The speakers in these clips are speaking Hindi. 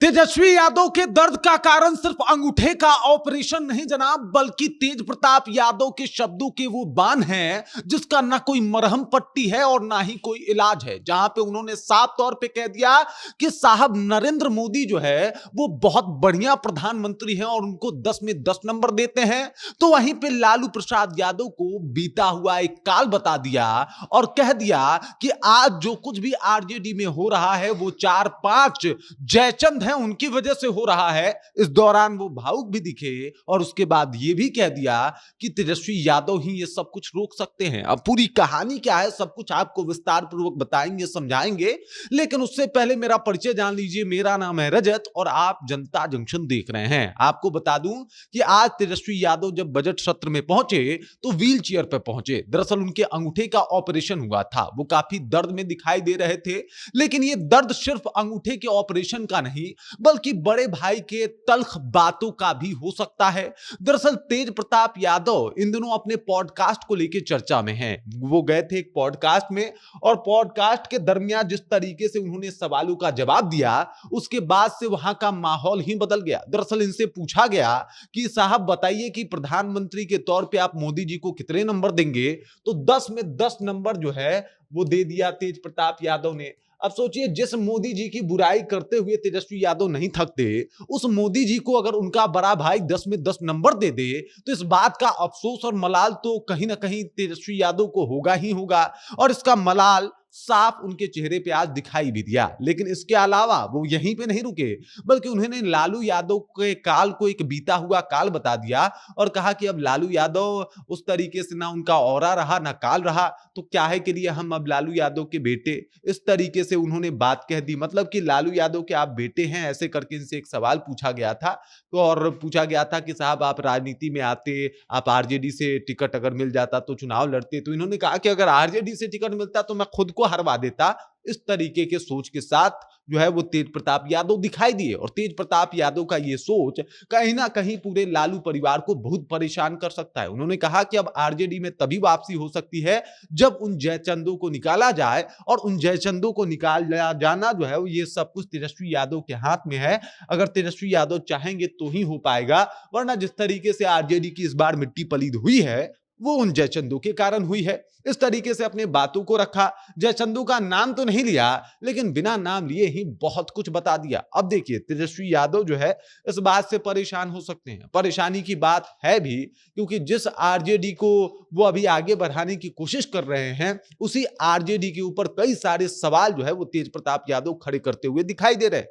तेजस्वी यादव के दर्द का कारण सिर्फ अंगूठे का ऑपरेशन नहीं जनाब, बल्कि तेज प्रताप यादव के शब्दों के वो बाण हैं जिसका ना कोई मरहम पट्टी है और ना ही कोई इलाज है। जहां पे उन्होंने साफ तौर पे कह दिया कि साहब नरेंद्र मोदी जो है वो बहुत बढ़िया प्रधानमंत्री हैं और उनको 10 में 10 नंबर देते हैं। तो वहीं पे लालू प्रसाद यादव को बीता हुआ एक काल बता दिया और कह दिया कि आज जो कुछ भी आरजेडी में हो रहा है वो 4-5 जयचंद उनकी वजह से हो रहा है। इस दौरान वो भावुक भी दिखे और उसके बाद ये भी कह दिया कि तेजस्वी यादव ही ये सब कुछ रोक सकते हैं। अब पूरी कहानी क्या है सब कुछ आपको विस्तार पूर्वक बताएंगे, समझाएंगे, लेकिन उससे पहले मेरा परिचय जान लीजिए। मेरा नाम है रजत और आप जनता जंक्शन देख रहे हैं। आपको बता दूं कि आज तेजस्वी यादव जब बजट सत्र में पहुंचे तो व्हील चेयर पर पहुंचे। दरअसल उनके अंगूठे का ऑपरेशन हुआ था, वो काफी दर्द में दिखाई दे रहे थे, लेकिन ये दर्द सिर्फ अंगूठे के ऑपरेशन का नहीं बल्कि बड़े भाई के तल्ख बातों का भी हो सकता है। दरअसल तेज प्रताप यादव इन दिनों अपने पॉडकास्ट को लेकर चर्चा में हैं। वो गए थे एक पॉडकास्ट में और पॉडकास्ट के दरमियान जिस तरीके से उन्होंने सवालों का जवाब दिया उसके बाद से वहां का माहौल ही बदल गया। दरअसल इनसे पूछा गया कि साहब बताइए कि प्रधानमंत्री के तौर पे आप मोदी जी को कितने नंबर देंगे, तो 10 में 10 नंबर जो है वो दे दिया तेज प्रताप यादव ने। अब सोचिए, जिस मोदी जी की बुराई करते हुए तेजस्वी यादव नहीं थकते, उस मोदी जी को अगर उनका बड़ा भाई 10 में 10 नंबर दे दे तो इस बात का अफसोस और मलाल तो कहीं ना कहीं तेजस्वी यादव को होगा ही होगा। और इसका मलाल साफ उनके चेहरे पे आज दिखाई भी दिया। लेकिन इसके अलावा वो यहीं पे नहीं रुके, बल्कि उन्होंने लालू यादव के काल को एक बीता हुआ काल बता दिया और कहा कि अब लालू यादव उस तरीके से ना उनका औरा रहा ना काल रहा, तो क्या है के लिए हम अब लालू यादव के बेटे, इस तरीके से उन्होंने बात कह दी। मतलब कि लालू यादव के आप बेटे हैं, ऐसे करके इनसे एक सवाल पूछा गया था। तो और पूछा गया था कि साहब आप राजनीति में आते, आप आरजेडी से टिकट अगर मिल जाता तो चुनाव लड़ते, तो इन्होंने कहा कि अगर आरजेडी से टिकट मिलता तो मैं खुद को हरवा देता। इस तरीके के सोच के साथ जो है वो तेज प्रताप यादव दिखाई दिए और तेज प्रताप यादव का ये सोच कहीं ना कहीं पूरे लालू परिवार को बहुत परेशान कर सकता है। उन्होंने कहा कि अब आरजेडी में तभी वापसी हो सकती है जब उन जयचंदों को निकाला जाए, और उन जयचंदों को निकाला जाना जो है ये सब कुछ तेजस्वी यादव के हाथ में है। अगर तेजस्वी यादव चाहेंगे तो ही हो पाएगा, वरना जिस तरीके से आरजेडी की इस बार मिट्टी पलीद हुई है वो उन जयचंदों के कारण हुई है। इस तरीके से अपने बातों को रखा, जयचंदू का नाम तो नहीं लिया लेकिन बिना नाम लिए ही बहुत कुछ बता दिया। अब देखिए तेजस्वी यादव जो है इस बात से परेशान हो सकते हैं, परेशानी की बात है भी, क्योंकि जिस आरजेडी को वो अभी आगे बढ़ाने की कोशिश कर रहे हैं उसी आरजेडी के ऊपर कई सारे सवाल जो है वो तेज प्रताप यादव खड़े करते हुए दिखाई दे रहे हैं।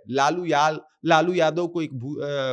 लालू यादव को एक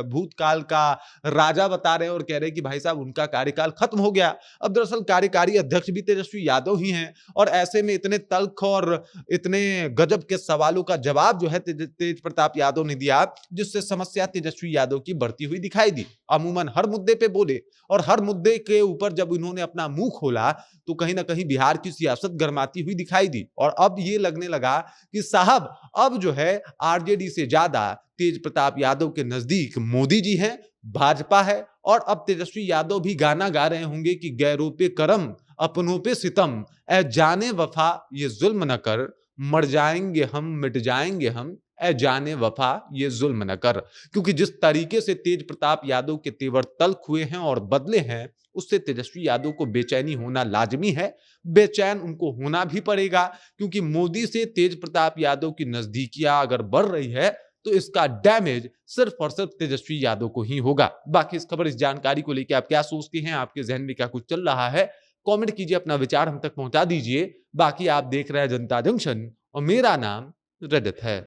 भूतकाल का राजा बता रहे हैं और कह रहे हैं कि भाई साहब उनका कार्यकाल खत्म हो गया। अब दरअसल कार्यकारी अध्यक्ष भी तेजस्वी यादव ही हैं और ऐसे में इतने तल्ख और इतने गजब के सवालों का जवाब जो है तेज प्रताप यादव ने दिया, जिससे समस्या तेजस्वी यादव की बढ़ती हुई दिखाई दी। अमूमन हर मुद्दे पे बोले और हर मुद्दे के ऊपर जब इन्होंने अपना मुंह खोला तो कहीं ना कहीं बिहार की सियासत गरमाती हुई दिखाई दी। और अब ये लगने लगा कि साहब अब जो है आरजेडी से ज्यादा तेज प्रताप यादव के नजदीक मोदी जी हैं, भाजपा है, और अब तेजस्वी यादव भी गाना गा रहे होंगे कि गैरों पे करम अपनों पे सितम, ए जाने वफा ये जुल्म न कर, मर जाएंगे हम मिट जाएंगे हम, ए जाने वफा ये जुल्म न कर। क्योंकि जिस तरीके से तेज प्रताप यादव के तेवर तल्ख हुए हैं और बदले हैं, उससे तेजस्वी यादव को बेचैनी होना लाजमी है। बेचैन उनको होना भी पड़ेगा, क्योंकि मोदी से तेज प्रताप यादव की नजदीकियां अगर बढ़ रही है तो इसका डैमेज सिर्फ और सिर्फ तेजस्वी यादव को ही होगा। बाकी इस खबर, इस जानकारी को लेकर आप क्या सोचते हैं, आपके जहन में क्या कुछ चल रहा है, कमेंट कीजिए, अपना विचार हम तक पहुंचा दीजिए। बाकी आप देख रहे हैं जनता जंक्शन और मेरा नाम रजत है।